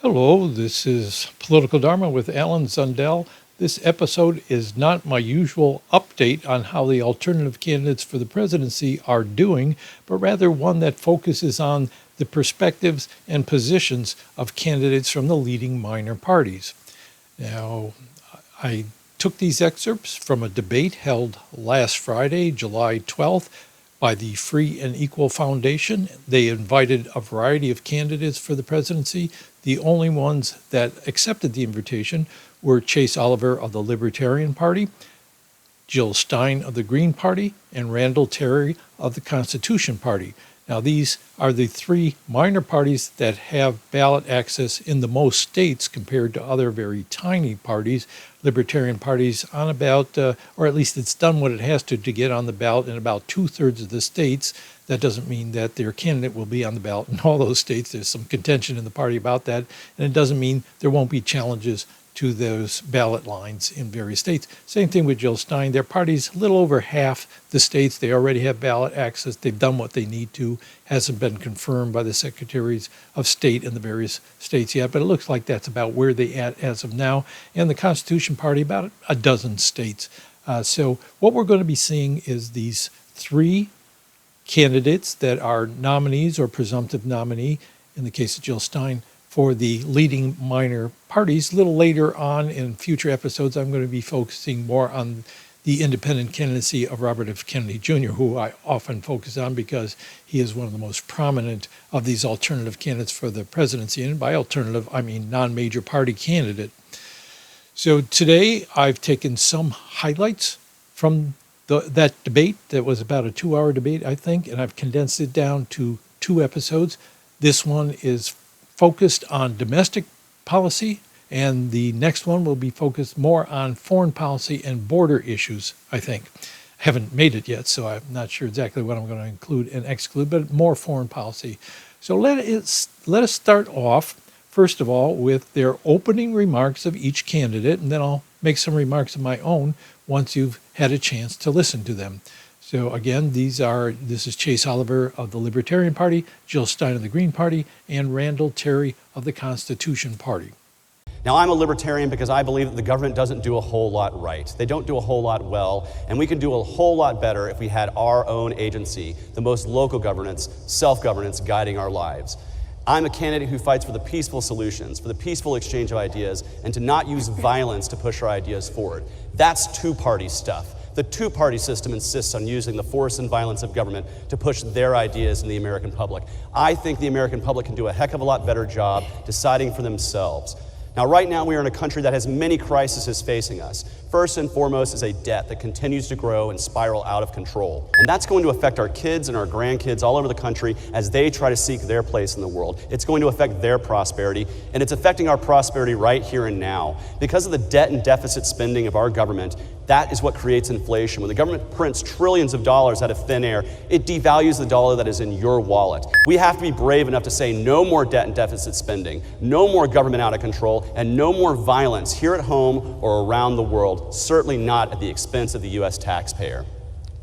Hello, this is Political Dharma with Alan Zundell. This episode is not my usual update on how the alternative candidates for the presidency are doing, but rather one that focuses on the perspectives and positions of candidates from the leading minor parties. Now, I took these excerpts from a debate held last Friday, July 12th, by the Free and Equal Foundation. They invited a variety of candidates for the presidency. The only ones that accepted the invitation were Chase Oliver of the Libertarian Party, Jill Stein of the Green Party, and Randall Terry of the Constitution Party. Now, these are the three minor parties that have ballot access in the most states compared to other very tiny parties. Libertarian Party's on about, or at least it's done what it has to get on the ballot in about 2/3 of the states. That doesn't mean that their candidate will be on the ballot in all those states. There's some contention in the party about that. And it doesn't mean there won't be challenges to those ballot lines in various states. Same thing with Jill Stein. Their party's a little over half the states. They already have ballot access. They've done what they need to. Hasn't been confirmed by the secretaries of state in the various states yet, but it looks like that's about where they at as of now. And the Constitution Party, about a dozen states. So what we're going to be seeing is these three candidates that are nominees or presumptive nominee, in the case of Jill Stein, for the leading minor parties. A little later on in future episodes, I'm going to be focusing more on the independent candidacy of Robert F. Kennedy Jr., who I often focus on because he is one of the most prominent of these alternative candidates for the presidency. And by alternative, I mean non-major party candidate. So today I've taken some highlights from that debate. That was about a 2-hour debate, I think, and I've condensed it down to 2 episodes. This one is focused on domestic policy, and the next one will be focused more on foreign policy and border issues, I think. I haven't made it yet, so I'm not sure exactly what I'm going to include and exclude, but more foreign policy. So let us start off, first of all, with their opening remarks of each candidate, and then I'll make some remarks of my own once you've had a chance to listen to them. So again, this is Chase Oliver of the Libertarian Party, Jill Stein of the Green Party, and Randall Terry of the Constitution Party. Now, I'm a libertarian because I believe that the government doesn't do a whole lot right. They don't do a whole lot well, and we could do a whole lot better if we had our own agency, the most local governance, self-governance guiding our lives. I'm a candidate who fights for the peaceful solutions, for the peaceful exchange of ideas, and to not use violence to push our ideas forward. That's two-party stuff. The two-party system insists on using the force and violence of government to push their ideas in the American public. I think the American public can do a heck of a lot better job deciding for themselves. Now, right now, we are in a country that has many crises facing us. First and foremost is a debt that continues to grow and spiral out of control. And that's going to affect our kids and our grandkids all over the country as they try to seek their place in the world. It's going to affect their prosperity, and it's affecting our prosperity right here and now. Because of the debt and deficit spending of our government, that is what creates inflation. When the government prints trillions of dollars out of thin air, it devalues the dollar that is in your wallet. We have to be brave enough to say no more debt and deficit spending, no more government out of control, and no more violence here at home or around the world, certainly not at the expense of the U.S. taxpayer.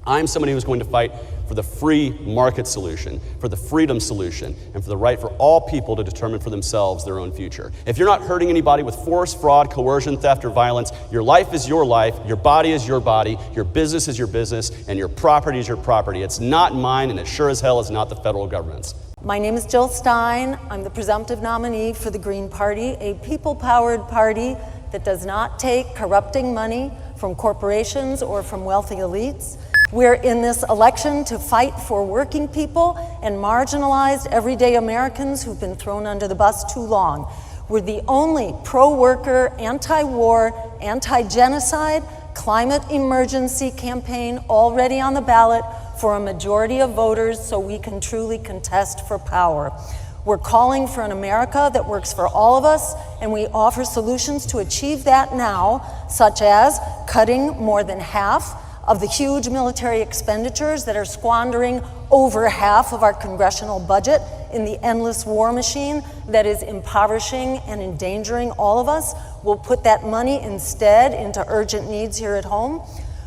I'm somebody who's going to fight for the free market solution, for the freedom solution, and for the right for all people to determine for themselves their own future. If you're not hurting anybody with force, fraud, coercion, theft, or violence, your life is your life, your body is your body, your business is your business, and your property is your property. It's not mine, and it sure as hell is not the federal government's. My name is Jill Stein. I'm the presumptive nominee for the Green Party, a people-powered party that does not take corrupting money from corporations or from wealthy elites. We're in this election to fight for working people and marginalized everyday Americans who've been thrown under the bus too long. We're the only pro-worker, anti-war, anti-genocide, climate emergency campaign already on the ballot for a majority of voters so we can truly contest for power. We're calling for an America that works for all of us, and we offer solutions to achieve that now, such as cutting more than half of the huge military expenditures that are squandering over half of our congressional budget in the endless war machine that is impoverishing and endangering all of us. We'll put that money instead into urgent needs here at home.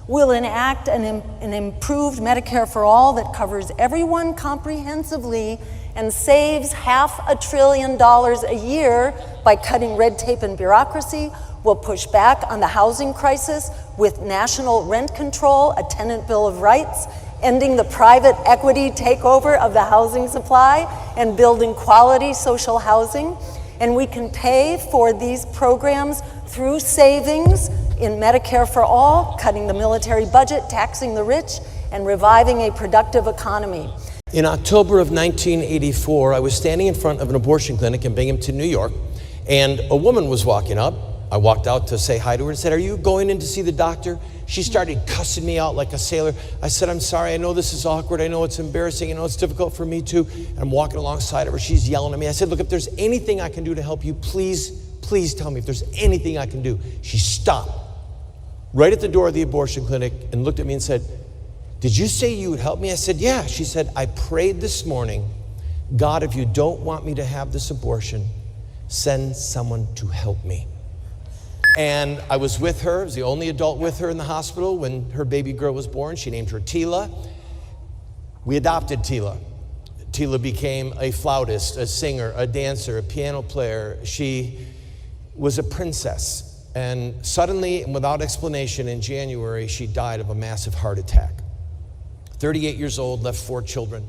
We'll enact an improved Medicare for all that covers everyone comprehensively and saves $500 billion a year by cutting red tape and bureaucracy, will push back on the housing crisis with national rent control, a tenant bill of rights, ending the private equity takeover of the housing supply, and building quality social housing. And we can pay for these programs through savings in Medicare for all, cutting the military budget, taxing the rich, and reviving a productive economy. In October of 1984, I was standing in front of an abortion clinic in Binghamton, New York, and a woman was walking up. I walked out to say hi to her and said, "Are you going in to see the doctor?" She started cussing me out like a sailor. I said, "I'm sorry, I know this is awkward, I know it's embarrassing, I know it's difficult for me too." And I'm walking alongside of her, she's yelling at me. I said, "Look, if there's anything I can do to help you, please tell me if there's anything I can do." She stopped right at the door of the abortion clinic and looked at me and said, "Did you say you would help me?" I said, "Yeah." She said, "I prayed this morning, God, if you don't want me to have this abortion, send someone to help me." And I was with her, I was the only adult with her in the hospital when her baby girl was born. She named her Tila. We adopted Tila. Tila became a flautist, a singer, a dancer, a piano player. She was a princess. And suddenly, and without explanation, in January, she died of a massive heart attack. 38 years old, left 4 children.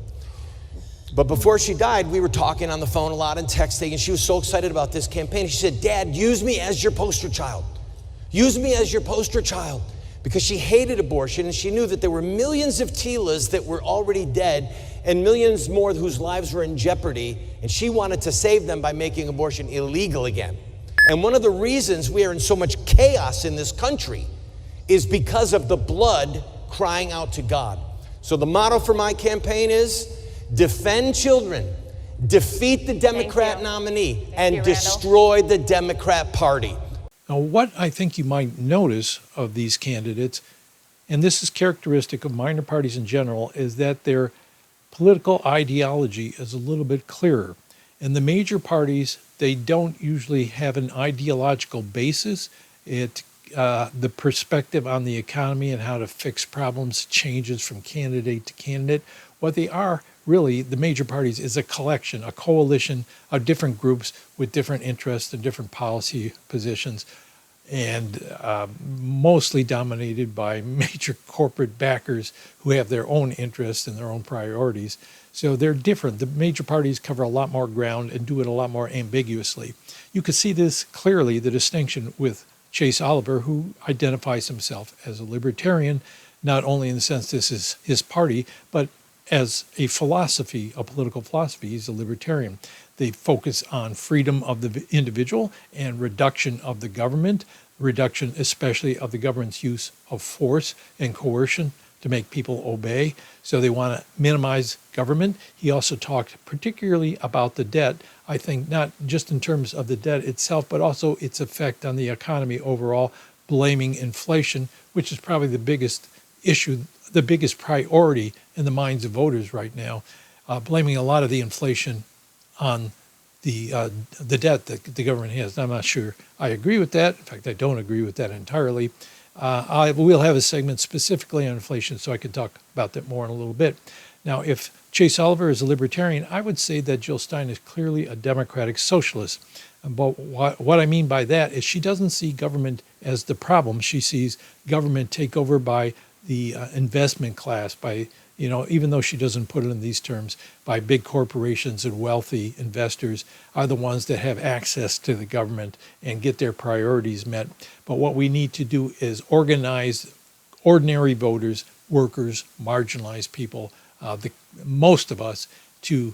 But before she died, we were talking on the phone a lot and texting, and she was so excited about this campaign. She said, "Dad, use me as your poster child. Use me as your poster child." Because she hated abortion, and she knew that there were millions of Tilas that were already dead and millions more whose lives were in jeopardy, and she wanted to save them by making abortion illegal again. And one of the reasons we are in so much chaos in this country is because of the blood crying out to God. So the motto for my campaign is, defend children, defeat the Democrat nominee, and destroy the Democrat Party. Now, what I think you might notice of these candidates, and this is characteristic of minor parties in general, is that their political ideology is a little bit clearer. In the major parties, they don't usually have an ideological basis. The perspective on the economy and how to fix problems changes from candidate to candidate. What they are, really, the major parties, is a collection, a coalition of different groups with different interests and different policy positions, and mostly dominated by major corporate backers who have their own interests and their own priorities. So they're different. The major parties cover a lot more ground and do it a lot more ambiguously. You could see this clearly, the distinction with Chase Oliver, who identifies himself as a libertarian, not only in the sense this is his party, but as a philosophy, a political philosophy. He's a libertarian. They focus on freedom of the individual and reduction of the government, reduction especially of the government's use of force and coercion to make people obey. So they want to minimize government. He also talked particularly about the debt, I think not just in terms of the debt itself, but also its effect on the economy overall, blaming inflation, which is probably the biggest issue, the biggest priority in the minds of voters right now, blaming a lot of the inflation on the debt that the government has. I'm not sure I agree with that. In fact, I don't agree with that entirely. I will have a segment specifically on inflation, so I can talk about that more in a little bit. Now, if Chase Oliver is a libertarian, I would say that Jill Stein is clearly a democratic socialist. But what I mean by that is she doesn't see government as the problem. She sees government take over by the investment class, by, even though she doesn't put it in these terms, by big corporations and wealthy investors are the ones that have access to the government and get their priorities met. But what we need to do is organize ordinary voters, workers, marginalized people, most of us, to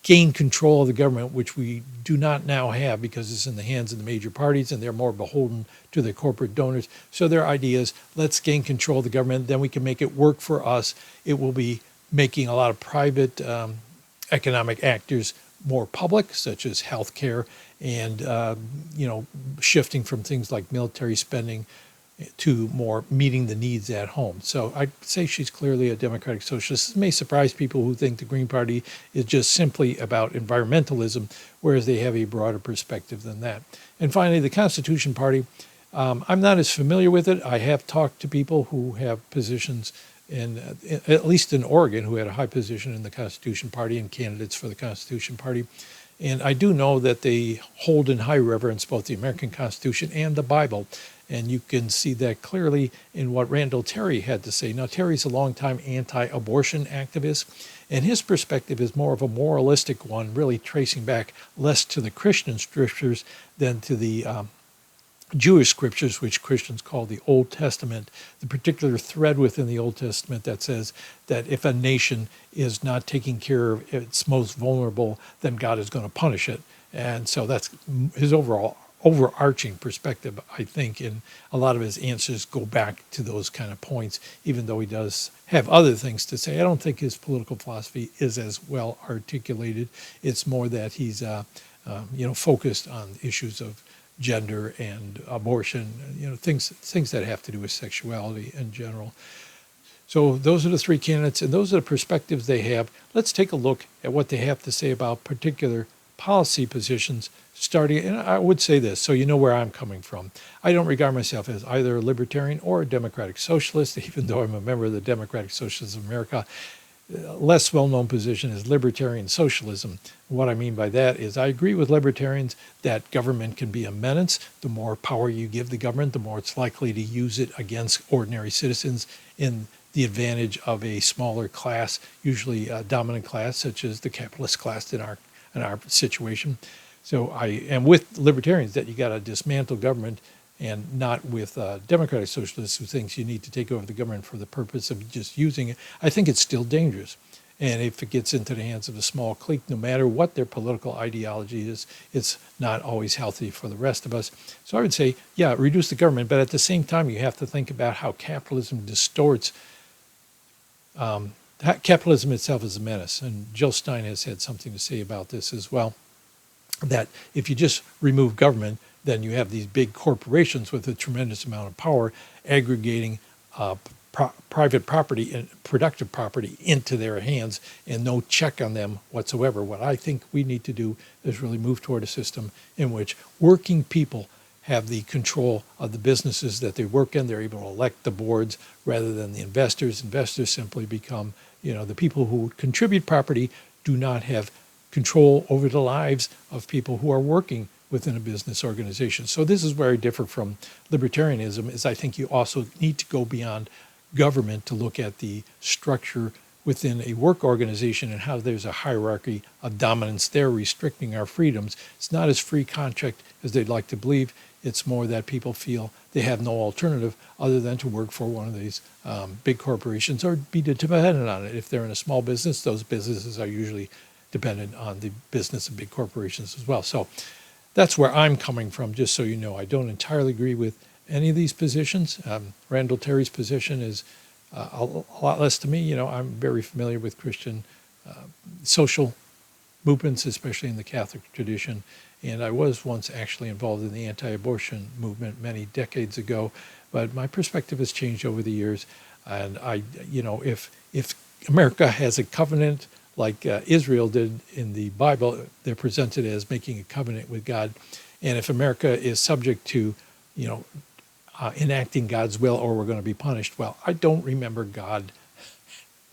gain control of the government, which we do not now have because it's in the hands of the major parties and they're more beholden to the corporate donors. So their idea is, let's gain control of the government, then we can make it work for us. It will be making a lot of private economic actors more public, such as healthcare, and shifting from things like military spending to more meeting the needs at home. So I'd say she's clearly a democratic socialist. This may surprise people who think the Green Party is just simply about environmentalism, whereas they have a broader perspective than that. And finally, the Constitution Party. I'm not as familiar with it. I have talked to people who have positions at least in Oregon, who had a high position in the Constitution Party and candidates for the Constitution Party. And I do know that they hold in high reverence both the American Constitution and the Bible. And you can see that clearly in what Randall Terry had to say. Now, Terry's a longtime anti-abortion activist, and his perspective is more of a moralistic one, really tracing back less to the Christian scriptures than to the Jewish scriptures, which Christians call the Old Testament, the particular thread within the Old Testament that says that if a nation is not taking care of its most vulnerable, then God is going to punish it. And so that's his overarching perspective, I think, and a lot of his answers go back to those kind of points, even though he does have other things to say. I don't think his political philosophy is as well articulated. It's more that he's focused on issues of gender and abortion, things that have to do with sexuality in general. So those are the three candidates, and those are the perspectives they have. Let's take a look at what they have to say about particular policy positions, starting, and I would say this, so you know where I'm coming from. I don't regard myself as either a libertarian or a democratic socialist, even though I'm a member of the Democratic Socialists of America. Less well-known position is libertarian socialism. What I mean by that is I agree with libertarians that government can be a menace. The more power you give the government, the more it's likely to use it against ordinary citizens in the advantage of a smaller class, usually a dominant class, such as the capitalist class in our situation. So I am with libertarians that you got to dismantle government, and not with democratic socialists who thinks you need to take over the government for the purpose of just using it. I think it's still dangerous. And if it gets into the hands of a small clique, no matter what their political ideology is, it's not always healthy for the rest of us. So I would say, yeah, reduce the government, but at the same time, you have to think about how capitalism distorts. Capitalism itself is a menace, and Jill Stein has had something to say about this as well, that if you just remove government, then you have these big corporations with a tremendous amount of power aggregating private property and productive property into their hands and no check on them whatsoever. What I think we need to do is really move toward a system in which working people have the control of the businesses that they work in. They're able to elect the boards rather than the investors. Investors simply become, the people who contribute property do not have control over the lives of people who are working within a business organization. So this is where I differ from libertarianism, is I think you also need to go beyond government to look at the structure within a work organization and how there's a hierarchy of dominance there restricting our freedoms. It's not as free contract as they'd like to believe. It's more that people feel they have no alternative other than to work for one of these big corporations or be dependent on it. If they're in a small business, those businesses are usually dependent on the business of big corporations as well. So that's where I'm coming from, just so you know. I don't entirely agree with any of these positions. Randall Terry's position is a lot less to me. I'm very familiar with Christian social movements, especially in the Catholic tradition. And I was once actually involved in the anti-abortion movement many decades ago. But my perspective has changed over the years. And if America has a covenant like Israel did in the Bible, they're presented as making a covenant with God. And if America is subject to, enacting God's will or we're going to be punished, well, I don't remember God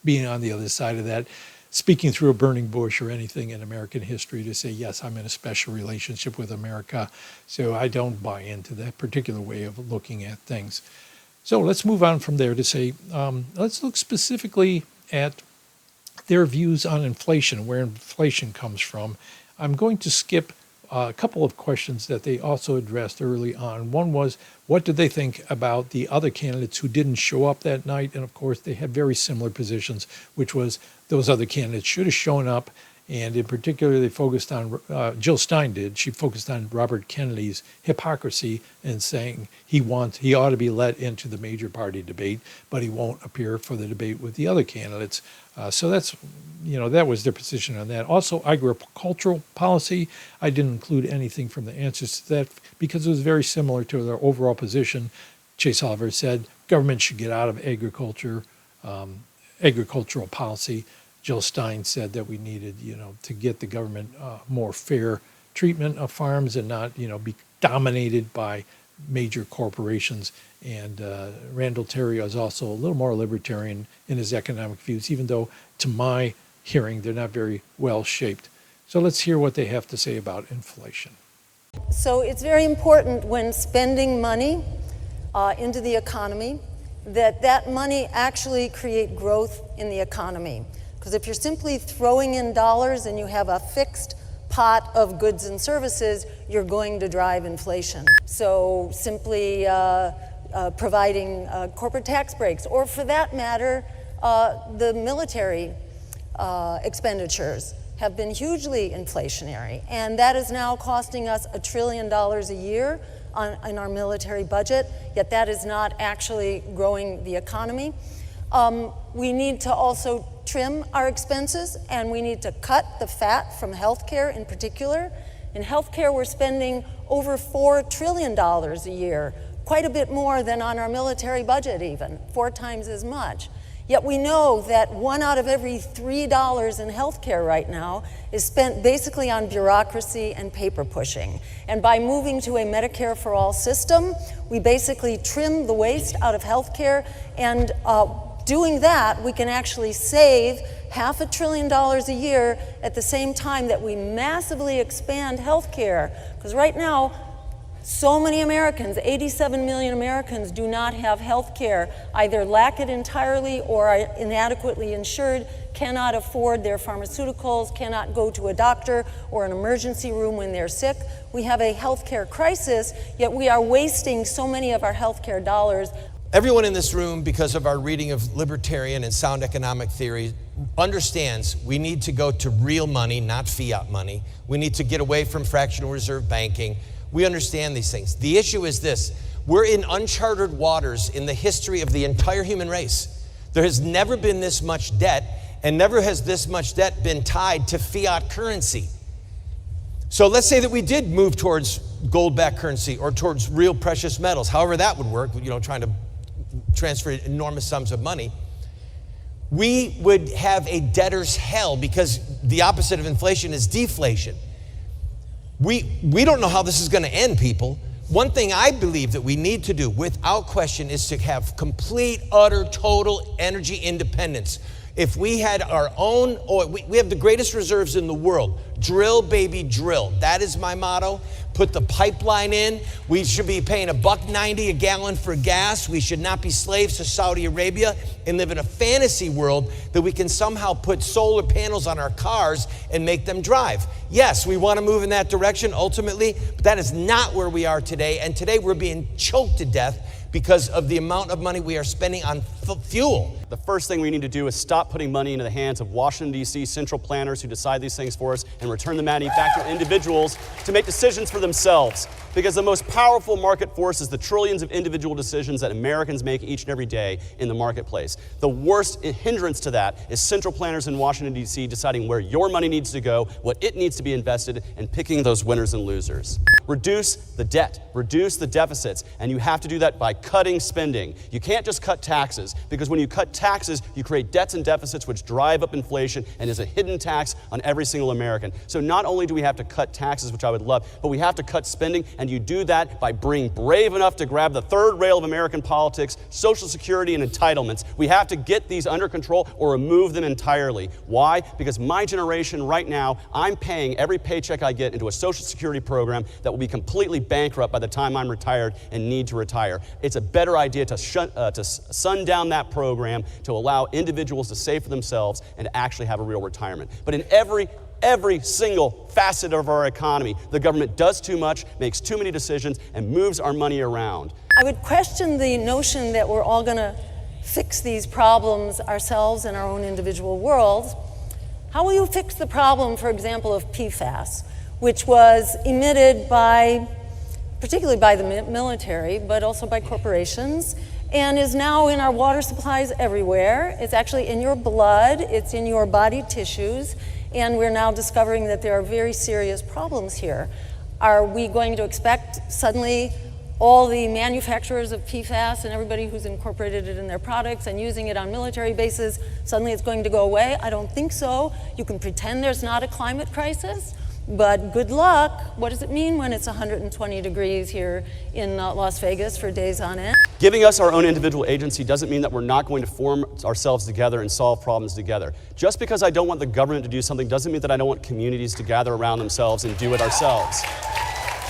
being on the other side of that, speaking through a burning bush or anything in American history to say, yes, I'm in a special relationship with America. So I don't buy into that particular way of looking at things. So let's move on from there to say, let's look specifically at their views on inflation, where inflation comes from. I'm going to skip a couple of questions that they also addressed early on. One was, what did they think about the other candidates who didn't show up that night? And of course, they had very similar positions, which was those other candidates should have shown up. And in particular, they focused on, Jill Stein did, she focused on Robert Kennedy's hypocrisy and saying he ought to be let into the major party debate, but he won't appear for the debate with the other candidates. So that's, that was their position on that. Also, agricultural policy, I didn't include anything from the answers to that because it was very similar to their overall position. Chase Oliver said government should get out of agriculture, agricultural policy. Jill Stein said that we needed, to get the government more fair treatment of farms and not, be dominated by major corporations. And Randall Terry is also a little more libertarian in his economic views, even though, to my hearing, they're not very well shaped. So let's hear what they have to say about inflation. So it's very important when spending money into the economy that that money actually create growth in the economy. Because if you're simply throwing in dollars and you have a fixed pot of goods and services, you're going to drive inflation. So simply providing corporate tax breaks, or for that matter, the military expenditures have been hugely inflationary, and that is now costing us $1 trillion a year in our military budget, yet that is not actually growing the economy. We need to also trim our expenses, and we need to cut the fat from healthcare in particular. In healthcare, we're spending over $4 trillion a year, quite a bit more than on our military budget even, 4 times as much. Yet we know that 1 out of every $3 in healthcare right now is spent basically on bureaucracy and paper pushing. And by moving to a Medicare for All system, we basically trim the waste out of healthcare, and doing that, we can actually save $500 billion a year at the same time that we massively expand healthcare. Because right now, so many Americans, 87 million Americans, do not have health care, either lack it entirely or are inadequately insured, cannot afford their pharmaceuticals, cannot go to a doctor or an emergency room when they're sick. We have a health care crisis, yet we are wasting so many of our health care dollars. Everyone in this room, because of our reading of libertarian and sound economic theory, understands we need to go to real money, not fiat money. We need to get away from fractional reserve banking. We understand these things. The issue is this: we're in uncharted waters in the history of the entire human race. There has never been this much debt, and never has this much debt been tied to fiat currency. So let's say that we did move towards gold-backed currency or towards real precious metals, however that would work, trying to transfer enormous sums of money. We would have a debtor's hell, because the opposite of inflation is deflation. We don't know how this is going to end, people. One thing I believe that we need to do, without question, is to have complete, utter, total energy independence. If we had our own oil, we have the greatest reserves in the world. Drill, baby, drill. That is my motto. Put the pipeline in. We should be paying $1.90 a gallon for gas. We should not be slaves to Saudi Arabia and live in a fantasy world that we can somehow put solar panels on our cars and make them drive. Yes, we want to move in that direction ultimately, but that is not where we are today. And today we're being choked to death because of the amount of money we are spending on fuel. The first thing we need to do is stop putting money into the hands of Washington, D.C. central planners who decide these things for us, and return the manufacturer individuals to make decisions for themselves. Because the most powerful market force is the trillions of individual decisions that Americans make each and every day in the marketplace. The worst hindrance to that is central planners in Washington, D.C. deciding where your money needs to go, what it needs to be invested, and picking those winners and losers. Reduce the debt, reduce the deficits, and you have to do that by cutting spending. You can't just cut taxes, because when you cut taxes, you create debts and deficits which drive up inflation and is a hidden tax on every single American. So not only do we have to cut taxes, which I would love, but we have to cut spending, and you do that by being brave enough to grab the third rail of American politics, Social Security and entitlements. We have to get these under control or remove them entirely. Why? Because my generation right now, I'm paying every paycheck I get into a Social Security program that will be completely bankrupt by the time I'm retired and need to retire. It's a better idea to sundown that program to allow individuals to save for themselves and to actually have a real retirement. But in every single facet of our economy, the government does too much, makes too many decisions, and moves our money around. I would question the notion that we're all going to fix these problems ourselves in our own individual worlds. How will you fix the problem, for example, of PFAS, which was emitted particularly by the military, but also by corporations, and is now in our water supplies everywhere? It's actually in your blood, it's in your body tissues, and we're now discovering that there are very serious problems here. Are we going to expect suddenly all the manufacturers of PFAS and everybody who's incorporated it in their products and using it on military bases, suddenly it's going to go away? I don't think so. You can pretend there's not a climate crisis, But good luck. What does it mean when it's 120 degrees here in Las Vegas for days on end? Giving us our own individual agency doesn't mean that we're not going to form ourselves together and solve problems together. Just because I don't want the government to do something doesn't mean that I don't want communities to gather around themselves and do it ourselves.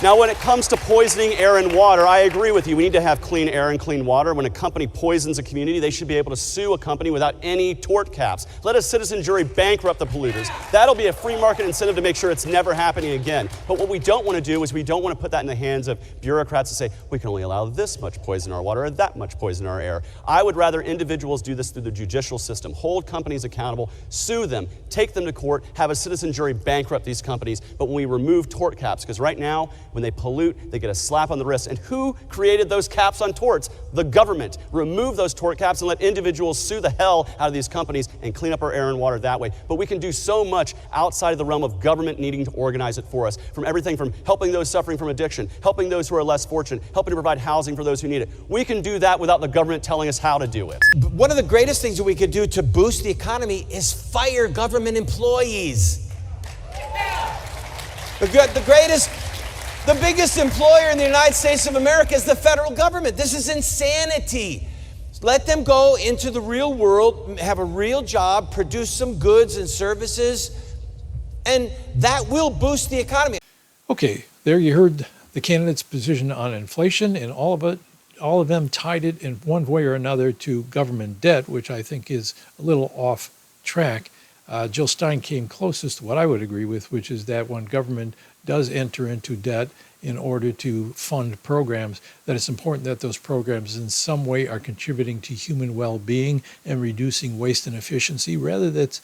Now, when it comes to poisoning air and water, I agree with you. We need to have clean air and clean water. When a company poisons a community, they should be able to sue a company without any tort caps. Let a citizen jury bankrupt the polluters. That'll be a free market incentive to make sure it's never happening again. But what we don't want to do is we don't want to put that in the hands of bureaucrats to say, we can only allow this much poison in our water or that much poison in our air. I would rather individuals do this through the judicial system, hold companies accountable, sue them, take them to court, have a citizen jury bankrupt these companies. But when we remove tort caps, because right now, when they pollute, they get a slap on the wrist. And who created those caps on torts? The government. Remove those tort caps and let individuals sue the hell out of these companies and clean up our air and water that way. But we can do so much outside of the realm of government needing to organize it for us. From everything from helping those suffering from addiction, helping those who are less fortunate, helping to provide housing for those who need it. We can do that without the government telling us how to do it. One of the greatest things that we could do to boost the economy is fire government employees. The biggest employer in the United States of America is the federal government. This is insanity. Let them go into the real world, have a real job, produce some goods and services, and that will boost the economy. Okay, there you heard the candidate's position on inflation, and all of them tied it in one way or another to government debt, which I think is a little off track. Jill Stein came closest to what I would agree with, which is that when government does enter into debt in order to fund programs, that it's important that those programs in some way are contributing to human well-being and reducing waste and efficiency, whether that's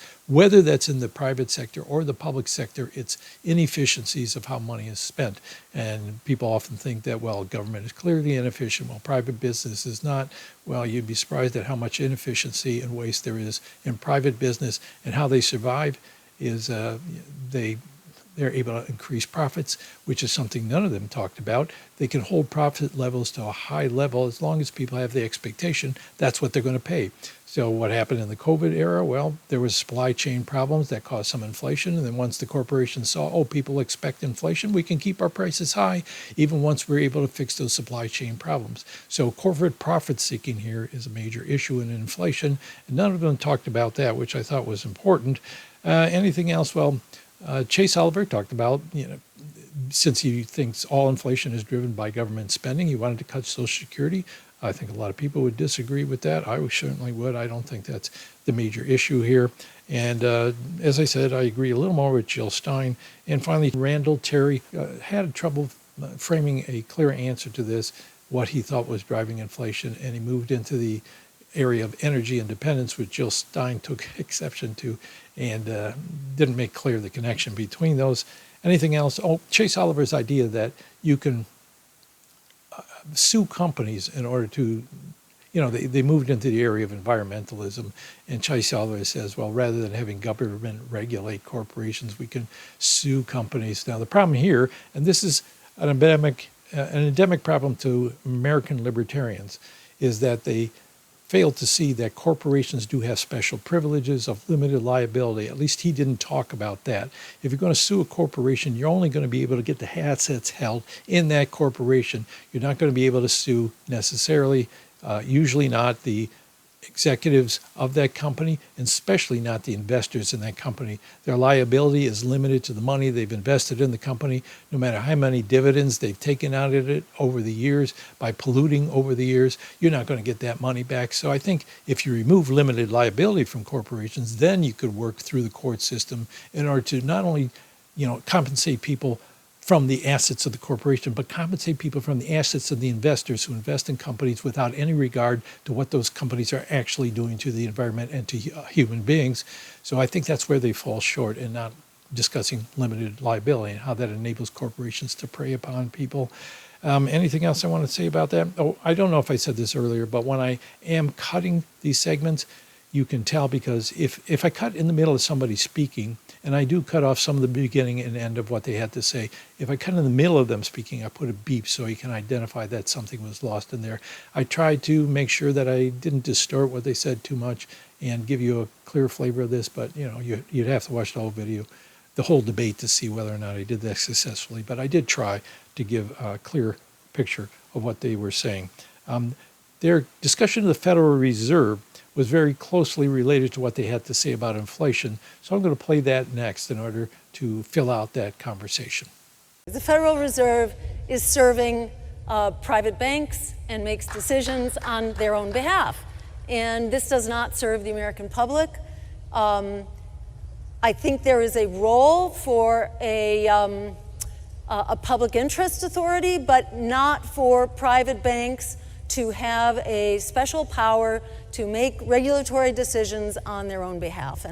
in the private sector or the public sector. It's inefficiencies of how money is spent. And people often think that, well, government is clearly inefficient, while private business is not. Well, you'd be surprised at how much inefficiency and waste there is in private business, and how they survive is they're able to increase profits, which is something none of them talked about. They can hold profit levels to a high level as long as people have the expectation that's what they're going to pay. So what happened in the COVID era? Well, there was supply chain problems that caused some inflation. And then once the corporations saw, oh, people expect inflation, we can keep our prices high, even once we're able to fix those supply chain problems. So corporate profit seeking here is a major issue in inflation. And none of them talked about that, which I thought was important. Anything else? Well, Chase Oliver talked about, since he thinks all inflation is driven by government spending, he wanted to cut Social Security. I think a lot of people would disagree with that. I certainly would. I don't think that's the major issue here. And as I said, I agree a little more with Jill Stein. And finally, Randall Terry had trouble framing a clear answer to this, what he thought was driving inflation, and he moved into the area of energy independence, which Jill Stein took exception to, and didn't make clear the connection between those. Anything else? Oh, Chase Oliver's idea that you can sue companies in order to, they moved into the area of environmentalism, and Chase Oliver says, well, rather than having government regulate corporations, we can sue companies. Now, the problem here, and this is an endemic problem to American libertarians, is that they fail to see that corporations do have special privileges of limited liability. At least he didn't talk about that. If you're going to sue a corporation, you're only going to be able to get the assets held in that corporation. You're not going to be able to sue necessarily, usually not the executives of that company, and especially not the investors in that company. Their liability is limited to the money they've invested in the company, no matter how many dividends they've taken out of it over the years by polluting over the years. You're not going to get that money back. So I think if you remove limited liability from corporations, then you could work through the court system in order to not only, compensate people from the assets of the corporation, but compensate people from the assets of the investors who invest in companies without any regard to what those companies are actually doing to the environment and to human beings. So I think that's where they fall short in not discussing limited liability and how that enables corporations to prey upon people. Anything else I want to say about that? Oh, I don't know if I said this earlier, but when I am cutting these segments, you can tell, because if I cut in the middle of somebody speaking, and I do cut off some of the beginning and end of what they had to say, if I cut in the middle of them speaking, I put a beep so you can identify that something was lost in there. I tried to make sure that I didn't distort what they said too much and give you a clear flavor of this, but you'd have to watch the whole video the whole debate to see whether or not I did that successfully, but I did try to give a clear picture of what they were saying. Their discussion of the Federal Reserve was very closely related to what they had to say about inflation, so I'm going to play that next in order to fill out that conversation. The Federal Reserve is serving private banks and makes decisions on their own behalf. And this does not serve the American public. I think there is a role for a public interest authority, but not for private banks to have a special power to make regulatory decisions on their own behalf.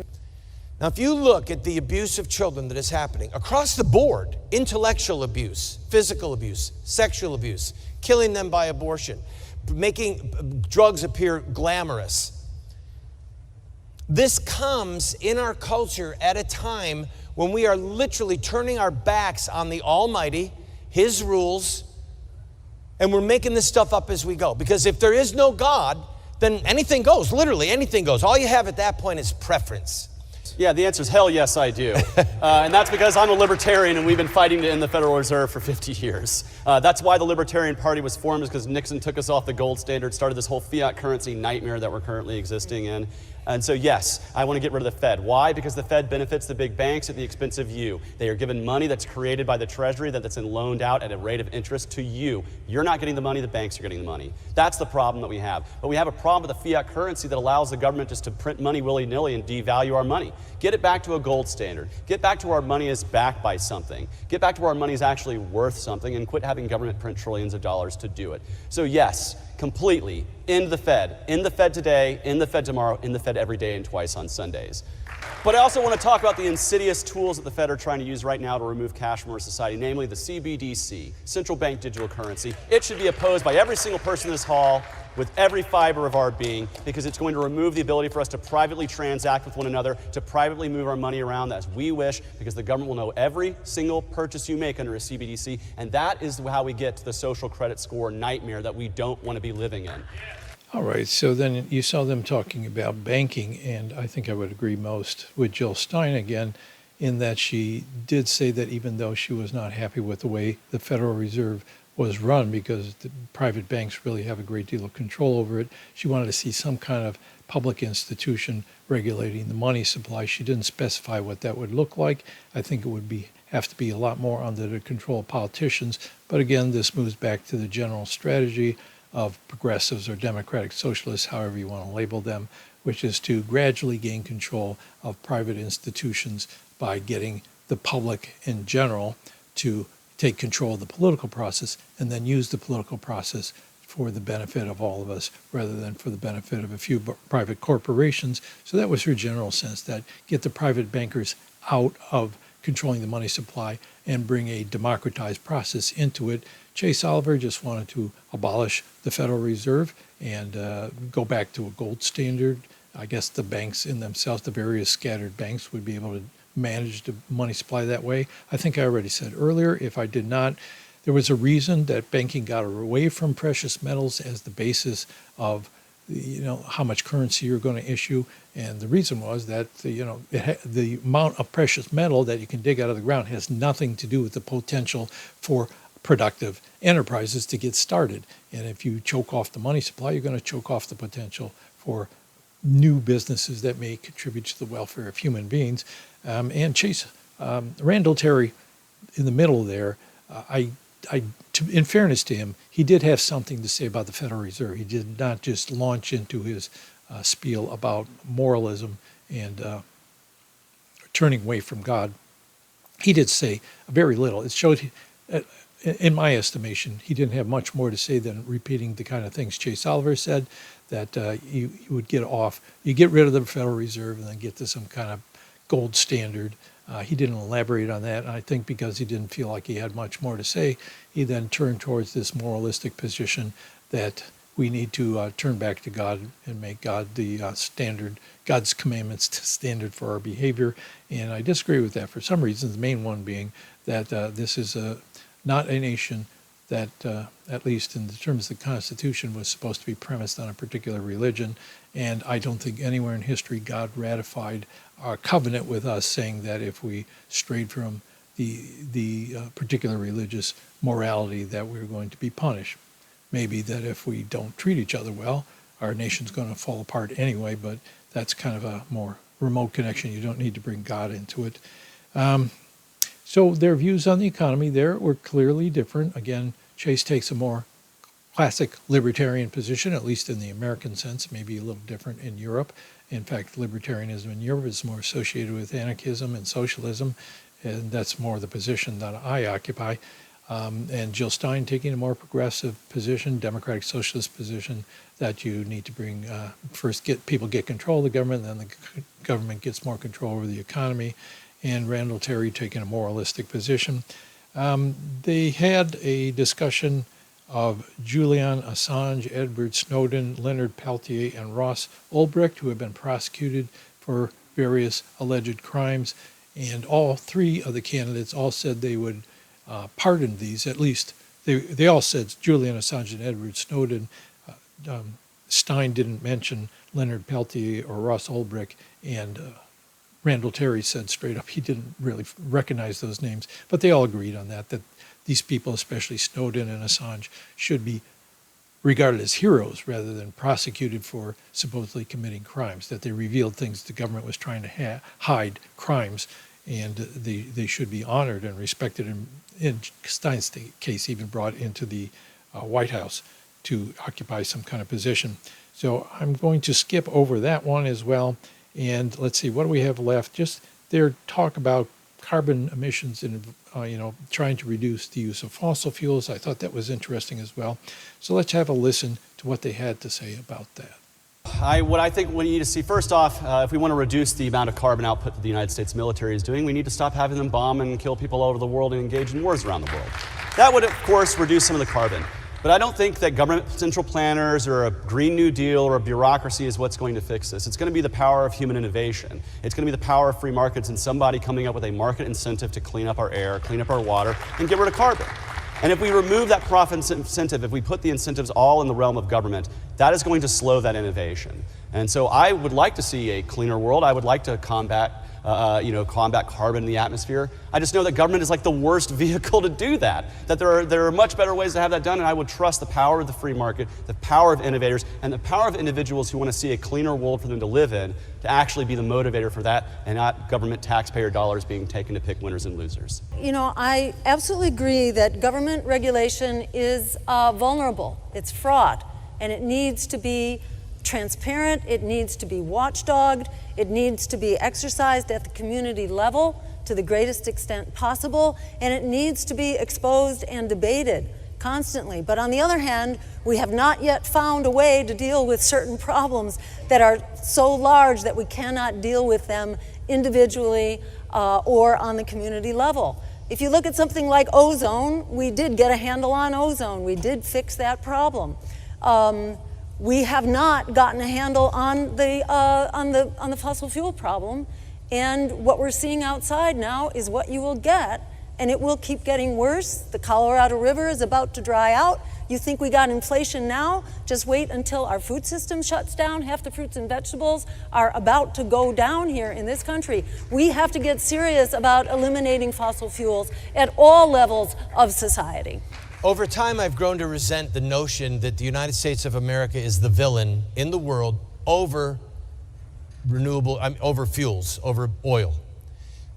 Now, if you look at the abuse of children that is happening across the board, intellectual abuse, physical abuse, sexual abuse, killing them by abortion, making drugs appear glamorous, this comes in our culture at a time when we are literally turning our backs on the Almighty, His rules, and we're making this stuff up as we go. Because if there is no God, then anything goes, literally anything goes. All you have at that point is preference. Yeah, the answer is hell yes, I do. And that's because I'm a libertarian and we've been fighting to end the Federal Reserve for 50 years. That's why the Libertarian Party was formed, is because Nixon took us off the gold standard, started this whole fiat currency nightmare that we're currently existing in. And so yes, I want to get rid of the Fed. Why? Because the Fed benefits the big banks at the expense of you. They are given money that's created by the Treasury that's then loaned out at a rate of interest to you. You're not getting the money, the banks are getting the money. That's the problem that we have. But we have a problem with the fiat currency that allows the government just to print money willy-nilly and devalue our money. Get it back to a gold standard. Get back to where our money is backed by something. Get back to where our money is actually worth something, and quit having government print trillions of dollars to do it. So yes, completely, end the Fed. End the Fed today, end the Fed tomorrow, end the Fed every day and twice on Sundays. But I also want to talk about the insidious tools that the Fed are trying to use right now to remove cash from our society, namely the CBDC, central bank digital currency. It should be opposed by every single person in this hall with every fiber of our being, because it's going to remove the ability for us to privately transact with one another, to privately move our money around as we wish, because the government will know every single purchase you make under a CBDC, and that is how we get to the social credit score nightmare that we don't want to be living in. All right, so then you saw them talking about banking, and I think I would agree most with Jill Stein again, in that she did say that even though she was not happy with the way the Federal Reserve was run, because the private banks really have a great deal of control over it, she wanted to see some kind of public institution regulating the money supply. She didn't specify what that would look like. I think it would have to be a lot more under the control of politicians. But again, this moves back to the general strategy of progressives or democratic socialists, however you want to label them, which is to gradually gain control of private institutions by getting the public in general to take control of the political process and then use the political process for the benefit of all of us rather than for the benefit of a few private corporations. So that was her general sense, that get the private bankers out of controlling the money supply and bring a democratized process into it. Chase Oliver just wanted to abolish the Federal Reserve and go back to a gold standard. I guess the banks in themselves, the various scattered banks, would be able to manage the money supply that way. I think I already said earlier, if I did not, there was a reason that banking got away from precious metals as the basis of how much currency you're going to issue, and the reason was that the amount of precious metal that you can dig out of the ground has nothing to do with the potential for productive enterprises to get started. And if you choke off the money supply, you're going to choke off the potential for new businesses that may contribute to the welfare of human beings. And Chase, Randall Terry, in the middle there, in fairness to him, he did have something to say about the Federal Reserve. He did not just launch into his spiel about moralism and turning away from God. He did say very little. It showed, in my estimation, he didn't have much more to say than repeating the kind of things Chase Oliver said, that you would get rid of the Federal Reserve and then get to some kind of gold standard. He didn't elaborate on that, and I think because he didn't feel like he had much more to say, he then turned towards this moralistic position that we need to turn back to God and make God the standard, God's commandments the standard for our behavior. And I disagree with that for some reasons, the main one being that this is not a nation that, at least in the terms of the Constitution, was supposed to be premised on a particular religion. And I don't think anywhere in history God ratified our covenant with us saying that if we strayed from the particular religious morality that we were going to be punished. Maybe that if we don't treat each other well, our nation's going to fall apart anyway, but that's kind of a more remote connection. You don't need to bring God into it. So their views on the economy there were clearly different. Again, Chase takes a more classic libertarian position, at least in the American sense, maybe a little different in Europe. In fact, libertarianism in Europe is more associated with anarchism and socialism, and that's more the position that I occupy. And Jill Stein taking a more progressive position, democratic socialist position, that you need to bring, first people get control of the government, then the government gets more control over the economy. And Randall Terry taking a moralistic position. They had a discussion of Julian Assange, Edward Snowden, Leonard Peltier, and Ross Ulbricht, who have been prosecuted for various alleged crimes. And all three of the candidates all said they would pardon these, at least. They all said Julian Assange and Edward Snowden. Stein didn't mention Leonard Peltier or Ross Ulbricht, and Randall Terry said straight up he didn't really recognize those names, but they all agreed on that these people, especially Snowden and Assange, should be regarded as heroes rather than prosecuted for supposedly committing crimes, that they revealed things the government was trying to hide, crimes, and they should be honored and respected, and in Stein's case even brought into the White House to occupy some kind of position. So I'm going to skip over that one as well. And let's see, what do we have left? Just their talk about carbon emissions and trying to reduce the use of fossil fuels. I thought that was interesting as well. So let's have a listen to what they had to say about that. What I think we need to see, first off, if we want to reduce the amount of carbon output that the United States military is doing, we need to stop having them bomb and kill people all over the world and engage in wars around the world. That would, of course, reduce some of the carbon. But I don't think that government central planners or a Green New Deal or a bureaucracy is what's going to fix this. It's going to be the power of human innovation. It's going to be the power of free markets and somebody coming up with a market incentive to clean up our air, clean up our water, and get rid of carbon. And if we remove that profit incentive, if we put the incentives all in the realm of government, that is going to slow that innovation. And so I would like to see a cleaner world. I would like to combat carbon in the atmosphere. I just know that government is like the worst vehicle to do that, that there are much better ways to have that done, and I would trust the power of the free market, the power of innovators, and the power of individuals who want to see a cleaner world for them to live in to actually be the motivator for that, and not government taxpayer dollars being taken to pick winners and losers. I absolutely agree that government regulation is vulnerable. It's fraught, and it needs to be transparent, it needs to be watchdogged, it needs to be exercised at the community level to the greatest extent possible, and it needs to be exposed and debated constantly. But on the other hand, we have not yet found a way to deal with certain problems that are so large that we cannot deal with them individually or on the community level. If you look at something like ozone, we did get a handle on ozone. We did fix that problem. We have not gotten a handle on the fossil fuel problem, and what we're seeing outside now is what you will get, and it will keep getting worse. The Colorado River is about to dry out. You think we got inflation now? Just wait until our food system shuts down. Half the fruits and vegetables are about to go down here in this country. We have to get serious about eliminating fossil fuels at all levels of society. Over time, I've grown to resent the notion that the United States of America is the villain in the world over over fuels, over oil.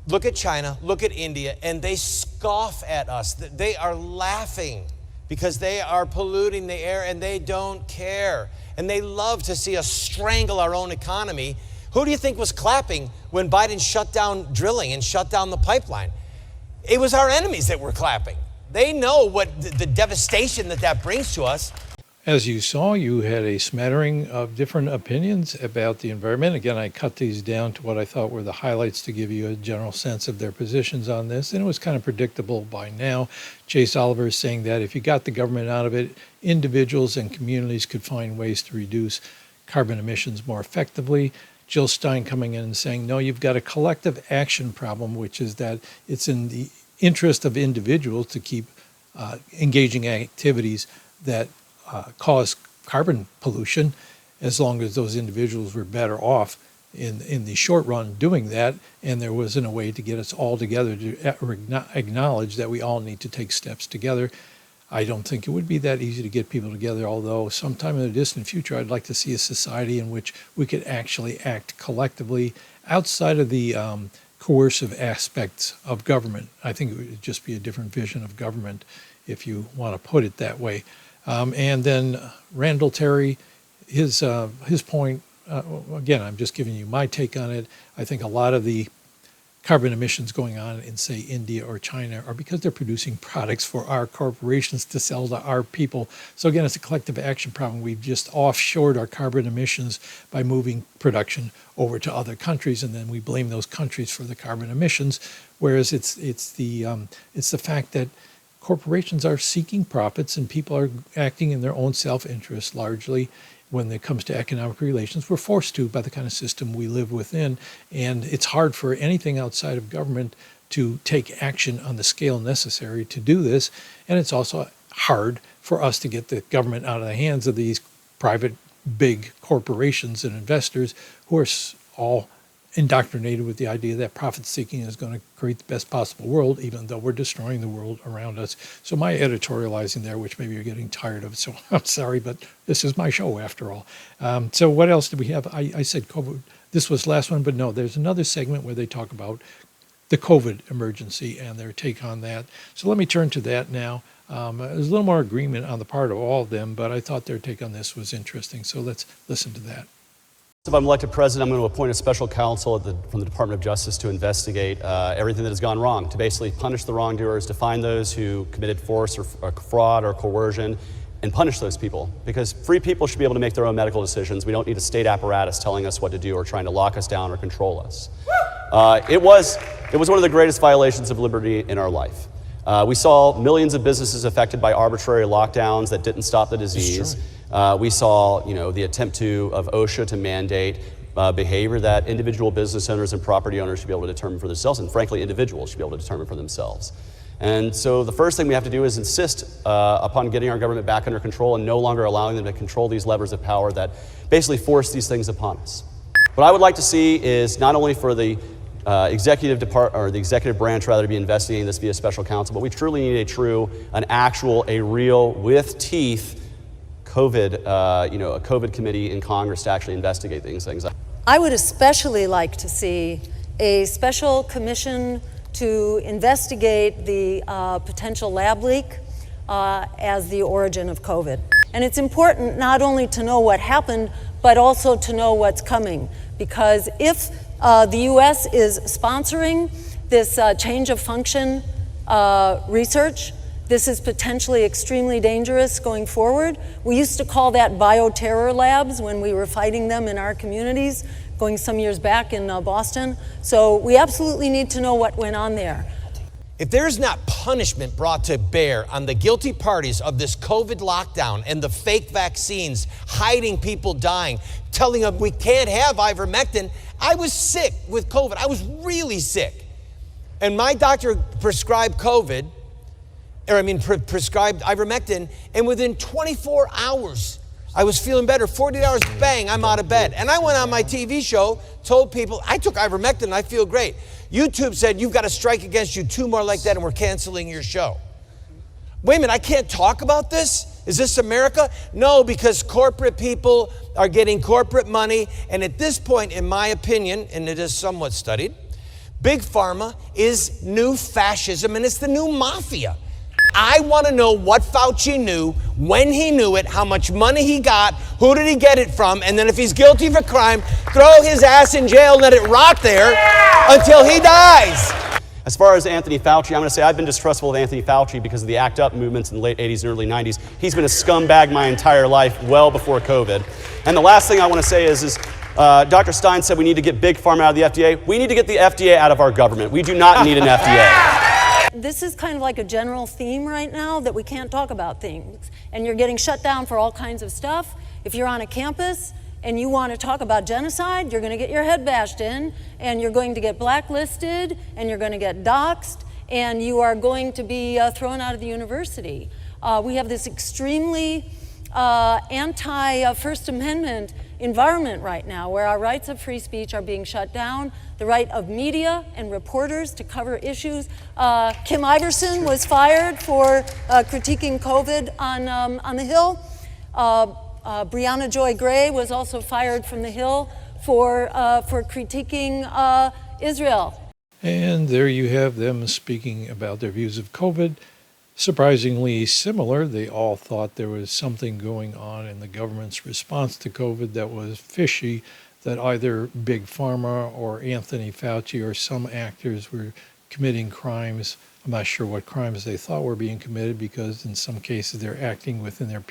Look at China, look at India, and they scoff at us. They are laughing because they are polluting the air and they don't care. And they love to see us strangle our own economy. Who do you think was clapping when Biden shut down drilling and shut down the pipeline? It was our enemies that were clapping. They know what the devastation that brings to us. As you saw, you had a smattering of different opinions about the environment. Again, I cut these down to what I thought were the highlights to give you a general sense of their positions on this. And it was kind of predictable by now. Chase Oliver is saying that if you got the government out of it, individuals and communities could find ways to reduce carbon emissions more effectively. Jill Stein coming in and saying, no, you've got a collective action problem, which is that it's in the interest of individuals to keep engaging in activities that cause carbon pollution, as long as those individuals were better off in the short run doing that, and there wasn't a way to get us all together to acknowledge that we all need to take steps together. I don't think it would be that easy to get people together, although sometime in the distant future I'd like to see a society in which we could actually act collectively outside of the coercive aspects of government. I think it would just be a different vision of government, if you want to put it that way. And then Randall Terry, his point, again, I'm just giving you my take on it. I think a lot of the carbon emissions going on in, say, India or China are because they're producing products for our corporations to sell to our people. So again, it's a collective action problem. We've just offshored our carbon emissions by moving production over to other countries, and then we blame those countries for the carbon emissions. Whereas it's the fact that corporations are seeking profits and people are acting in their own self-interest largely. When it comes to economic relations, we're forced to by the kind of system we live within, and it's hard for anything outside of government to take action on the scale necessary to do this, and it's also hard for us to get the government out of the hands of these private big corporations and investors who are all indoctrinated with the idea that profit-seeking is going to create the best possible world, even though we're destroying the world around us. So my editorializing there, which maybe you're getting tired of, so I'm sorry, but this is my show after all. So what else do we have? I said COVID. This was the last one, but no, there's another segment where they talk about the COVID emergency and their take on that. So let me turn to that now. There's a little more agreement on the part of all of them, but I thought their take on this was interesting. So let's listen to that. If I'm elected president, I'm going to appoint a special counsel from the Department of Justice to investigate everything that has gone wrong, to basically punish the wrongdoers, to find those who committed force or fraud or coercion, and punish those people. Because free people should be able to make their own medical decisions. We don't need a state apparatus telling us what to do or trying to lock us down or control us. It was one of the greatest violations of liberty in our life. We saw millions of businesses affected by arbitrary lockdowns that didn't stop the disease. We saw, the attempt of OSHA to mandate behavior that individual business owners and property owners should be able to determine for themselves, and frankly, individuals should be able to determine for themselves. And so the first thing we have to do is insist upon getting our government back under control and no longer allowing them to control these levers of power that basically force these things upon us. What I would like to see is not only for the executive branch rather to be investigating this via special counsel, but we truly need a real, with teeth, a COVID committee in Congress to actually investigate these things. I would especially like to see a special commission to investigate the potential lab leak as the origin of COVID. And it's important not only to know what happened, but also to know what's coming. Because if the U.S. is sponsoring this change of function research, this is potentially extremely dangerous going forward. We used to call that bioterror labs when we were fighting them in our communities, going some years back in Boston. So we absolutely need to know what went on there. If there's not punishment brought to bear on the guilty parties of this COVID lockdown and the fake vaccines, hiding people dying, telling them we can't have ivermectin. I was sick with COVID. I was really sick. And my doctor prescribed prescribed ivermectin, and within 24 hours, I was feeling better. 48 hours, bang, I'm out of bed. And I went on my TV show, told people, I took ivermectin and I feel great. YouTube said, you've got a strike against you, 2 more like that, and we're canceling your show. Wait a minute, I can't talk about this? Is this America? No, because corporate people are getting corporate money, and at this point, in my opinion, and it is somewhat studied, Big Pharma is new fascism, and it's the new mafia. I want to know what Fauci knew, when he knew it, how much money he got, who did he get it from, and then if he's guilty of a crime, throw his ass in jail and let it rot there until he dies. As far as Anthony Fauci, I'm going to say I've been distrustful of Anthony Fauci because of the ACT UP movements in the late 80s and early 90s. He's been a scumbag my entire life, well before COVID. And the last thing I want to say is Dr. Stein said we need to get Big Pharma out of the FDA. We need to get the FDA out of our government. We do not need an FDA. This is kind of like a general theme right now that we can't talk about things. And you're getting shut down for all kinds of stuff. If you're on a campus and you want to talk about genocide, you're going to get your head bashed in, and you're going to get blacklisted, and you're going to get doxxed, and you are going to be thrown out of the university. We have this extremely anti-First Amendment environment right now where our rights of free speech are being shut down, the right of media and reporters to cover issues. Kim Iverson was fired for critiquing COVID on the Hill. Brianna Joy Gray was also fired from the Hill for critiquing Israel. And there you have them speaking about their views of COVID. Surprisingly similar. They all thought there was something going on in the government's response to COVID that was fishy, that either Big Pharma or Anthony Fauci or some actors were committing crimes. I'm not sure what crimes they thought were being committed because in some cases they're acting within their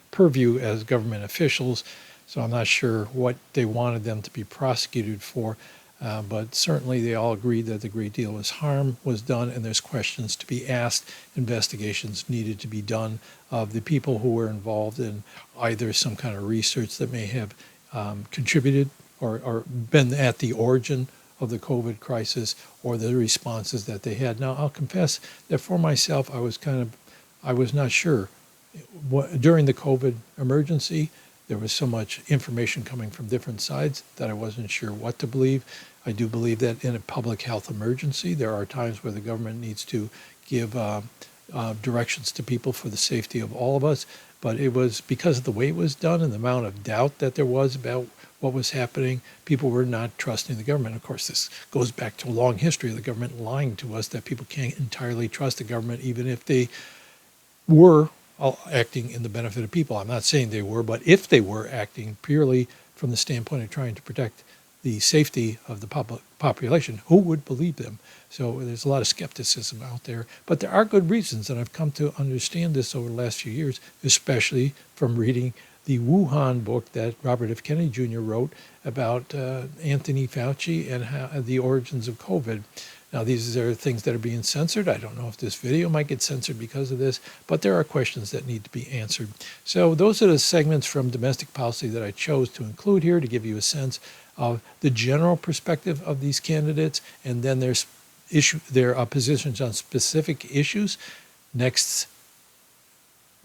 purview as government officials. So I'm not sure what they wanted them to be prosecuted for. But certainly they all agreed that a great deal of harm was done and there's questions to be asked. Investigations needed to be done of the people who were involved in either some kind of research that may have contributed or been at the origin of the COVID crisis or the responses that they had. Now, I'll confess that for myself, I was not sure. During the COVID emergency, there was so much information coming from different sides that I wasn't sure what to believe. I do believe that in a public health emergency, there are times where the government needs to give directions to people for the safety of all of us. But it was because of the way it was done and the amount of doubt that there was about what was happening, people were not trusting the government. Of course, this goes back to a long history of the government lying to us that people can't entirely trust the government, even if they were acting in the benefit of people. I'm not saying they were, but if they were acting purely from the standpoint of trying to protect the safety of the public population, who would believe them? So there's a lot of skepticism out there, but there are good reasons, and I've come to understand this over the last few years, especially from reading the Wuhan book that Robert F. Kennedy Jr. wrote about Anthony Fauci and the origins of COVID. Now, these are things that are being censored. I don't know if this video might get censored because of this, but there are questions that need to be answered. So those are the segments from domestic policy that I chose to include here to give you a sense of the general perspective of these candidates, and then their positions on specific issues. Next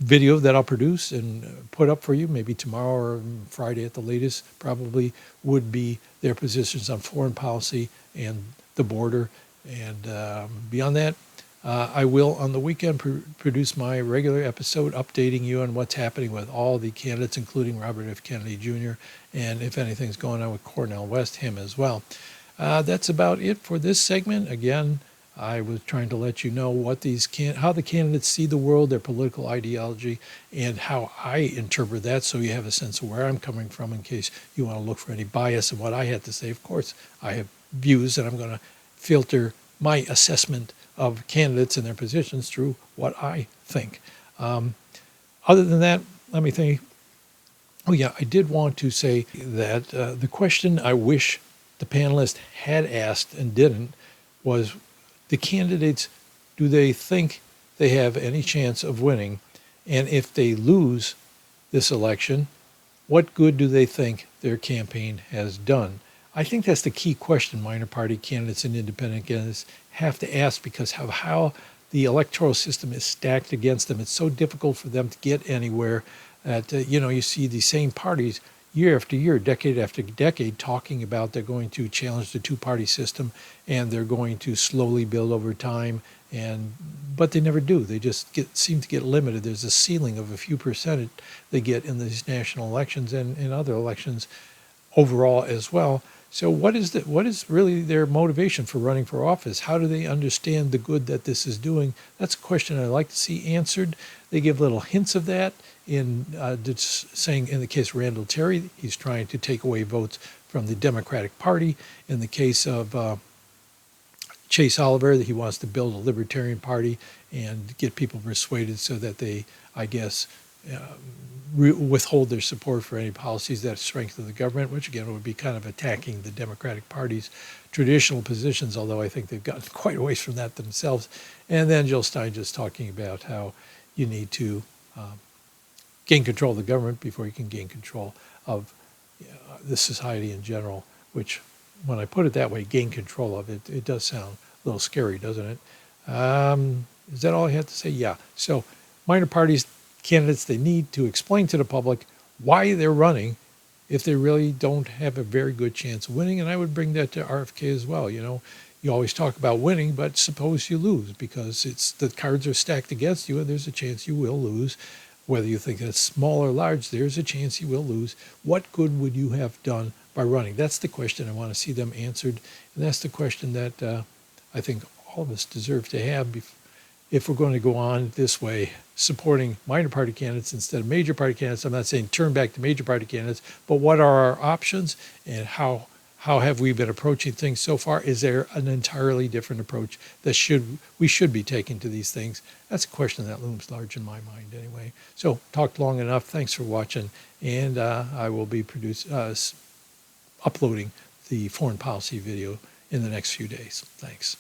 video that I'll produce and put up for you, maybe tomorrow or Friday at the latest, probably would be their positions on foreign policy and the border. And beyond that, I will on the weekend produce my regular episode updating you on what's happening with all the candidates, including Robert F. Kennedy Jr., and if anything's going on with Cornel West, him as well. That's about it for this segment. Again, I was trying to let you know what how the candidates see the world, their political ideology, and how I interpret that, so you have a sense of where I'm coming from in case you want to look for any bias in what I had to say. Of course, I have views, and I'm going to filter my assessment of candidates and their positions through what I think. Other than that, let me think. Oh yeah, I did want to say that the question I wish the panelists had asked and didn't was, the candidates, do they think they have any chance of winning? And if they lose this election, what good do they think their campaign has done? I think that's the key question minor party candidates and independent candidates have to ask, because of how the electoral system is stacked against them. It's so difficult for them to get anywhere that, you see the same parties year after year, decade after decade, talking about they're going to challenge the two-party system and they're going to slowly build over time, but they never do. They just seem to get limited. There's a ceiling of a few percent they get in these national elections and in other elections overall as well. So what is really their motivation for running for office? How do they understand the good that this is doing? That's a question I'd like to see answered. They give little hints of that in saying, in the case of Randall Terry, he's trying to take away votes from the Democratic Party. In the case of Chase Oliver, that he wants to build a Libertarian Party and get people persuaded so that they, I guess, withhold their support for any policies that strengthen the government, which again would be kind of attacking the Democratic Party's traditional positions, although I think they've gotten quite a ways from that themselves. And then Jill Stein just talking about how you need to gain control of the government before you can gain control of the society in general, which, when I put it that way, gain control of it, it does sound a little scary, doesn't it? Is that all I have to say? Yeah. So minor parties candidates, they need to explain to the public why they're running if they really don't have a very good chance of winning. And I would bring that to RFK as well. You know, you always talk about winning, but suppose you lose, because it's the cards are stacked against you and there's a chance you will lose. Whether you think it's small or large, there's a chance you will lose. What good would you have done by running? That's the question I want to see them answered. And that's the question that I think all of us deserve to have if we're going to go on this way, supporting minor party candidates instead of major party candidates. I'm not saying turn back to major party candidates, but what are our options, and how have we been approaching things so far? Is there an entirely different approach that we should be taking to these things? That's a question that looms large in my mind anyway. So talked long enough. Thanks for watching, and I will be uploading the foreign policy video in the next few days. Thanks.